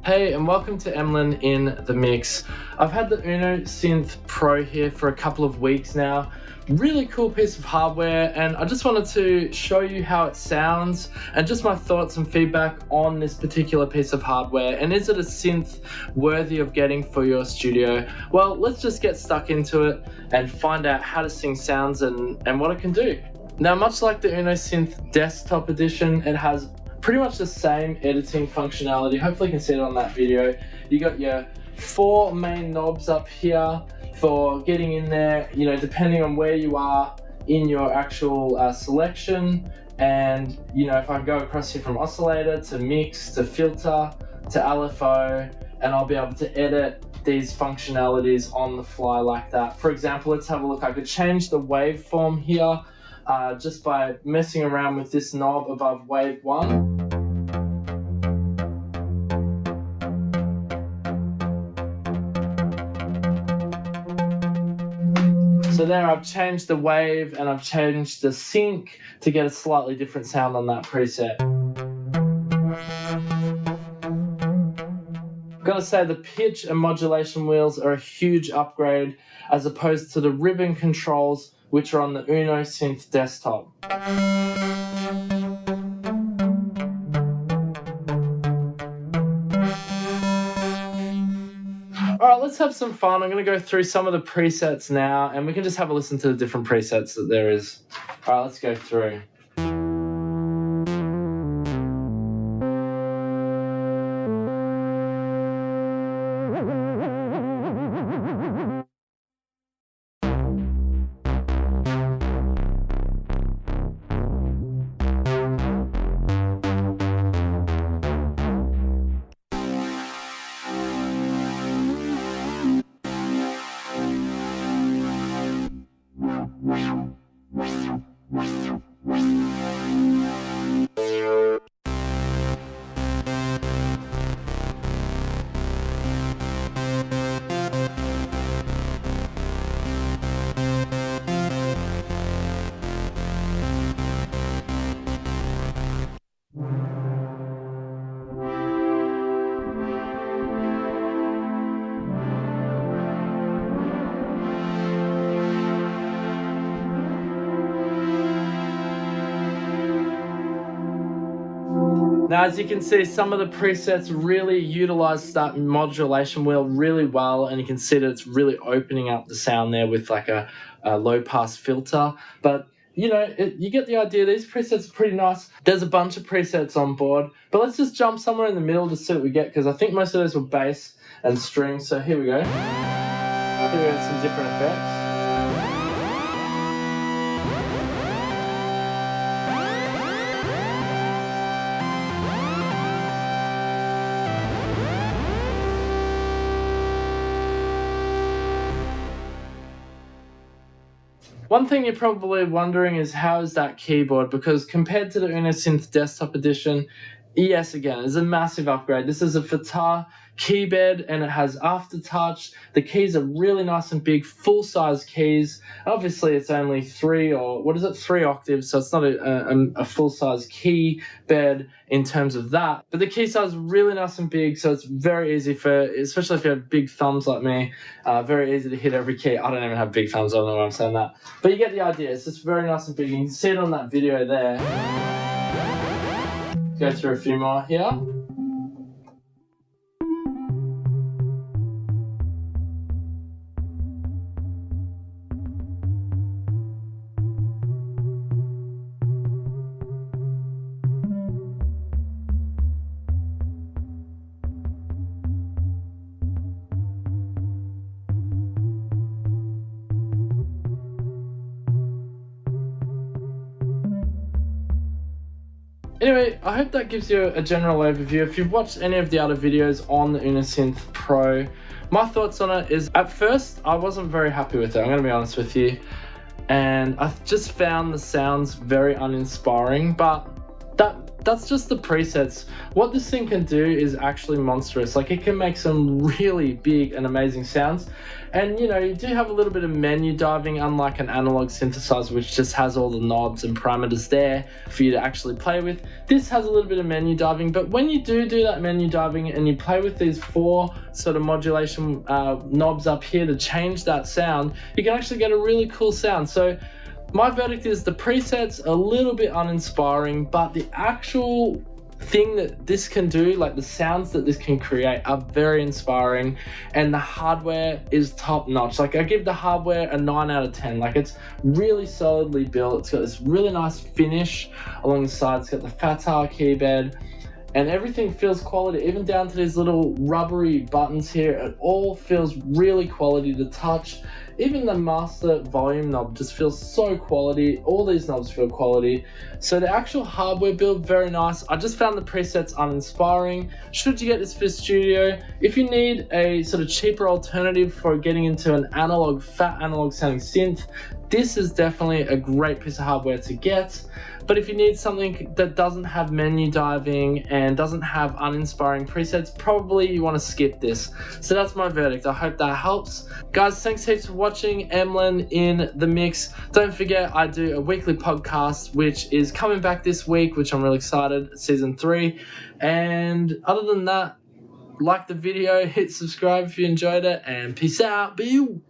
Hey, and welcome to Emlyn in the Mix. I've had the Uno Synth Pro here for a couple of weeks now. Really cool piece of hardware, and I just wanted to show you how it sounds and just my thoughts and feedback on this particular piece of hardware. And is it a synth worthy of getting for your studio? Well, let's just get stuck into it and find out how to sing sounds and what it can do. Now, much like the Uno Synth Desktop Edition, it has pretty much the same editing functionality. Hopefully you can see it on that video. You got your 4 main knobs up here for getting in there, depending on where you are in your actual selection. And if I go across here from oscillator to mix to filter to LFO, and I'll be able to edit these functionalities on the fly like that. For example, let's have a look. I could change the waveform here just by messing around with this knob above wave 1. So there I've changed the wave and I've changed the sync to get a slightly different sound on that preset. I've got to say the pitch and modulation wheels are a huge upgrade as opposed to the ribbon controls which are on the Uno Synth Desktop. Alright, let's have some fun. I'm going to go through some of the presets now, and we can just have a listen to the different presets that there is. Alright, let's go through. Now, as you can see, some of the presets really utilize that modulation wheel really well, and you can see that it's really opening up the sound there with like a low pass filter. But you get the idea. These presets are pretty nice. There's a bunch of presets on board, but let's just jump somewhere in the middle to see what we get, because I think most of those were bass and strings. So here we go. Here we have some different effects. One thing you're probably wondering is how is that keyboard, because compared to the Uno Synth Desktop Edition, yes, again, it's a massive upgrade. This is a Fatah key bed and it has aftertouch. The keys are really nice and big, full-size keys. Obviously, it's only 3 octaves, so it's not a full-size key bed in terms of that. But the key size is really nice and big, so it's very easy especially if you have big thumbs like me, very easy to hit every key. I don't even have big thumbs, I don't know why I'm saying that. But you get the idea, it's just very nice and big. You can see it on that video there. Go through a few more here. Anyway, I hope that gives you a general overview. If you've watched any of the other videos on the Uno Synth Pro, my thoughts on it is, at first, I wasn't very happy with it, I'm going to be honest with you. And I just found the sounds very uninspiring, but that that's just the presets. What this thing can do is actually monstrous. Like, it can make some really big and amazing sounds. And you do have a little bit of menu diving, unlike an analog synthesizer, which just has all the knobs and parameters there for you to actually play with. This has a little bit of menu diving, but when you do that menu diving and you play with these 4 sort of modulation knobs up here to change that sound, you can actually get a really cool sound. So my verdict is the presets a little bit uninspiring, but the actual thing that this can do, like the sounds that this can create, are very inspiring, and the hardware is top notch. Like, I give the hardware a 9 out of 10. Like, it's really solidly built. It's got this really nice finish along the side. It's got the Fatar keyboard, and everything feels quality, even down to these little rubbery buttons here. It all feels really quality to touch. Even the master volume knob just feels so quality. All these knobs feel quality. So the actual hardware build, very nice. I just found the presets uninspiring. Should you get this for studio? If you need a sort of cheaper alternative for getting into an analog, fat analog sounding synth, this is definitely a great piece of hardware to get. But if you need something that doesn't have menu diving and doesn't have uninspiring presets, probably you want to skip this. So that's my verdict. I hope that helps. Guys, thanks heaps for watching. Emlyn in the mix. Don't forget, I do a weekly podcast, which is coming back this week, which I'm really excited, season 3. And other than that, like the video, hit subscribe if you enjoyed it, and peace out. Be you.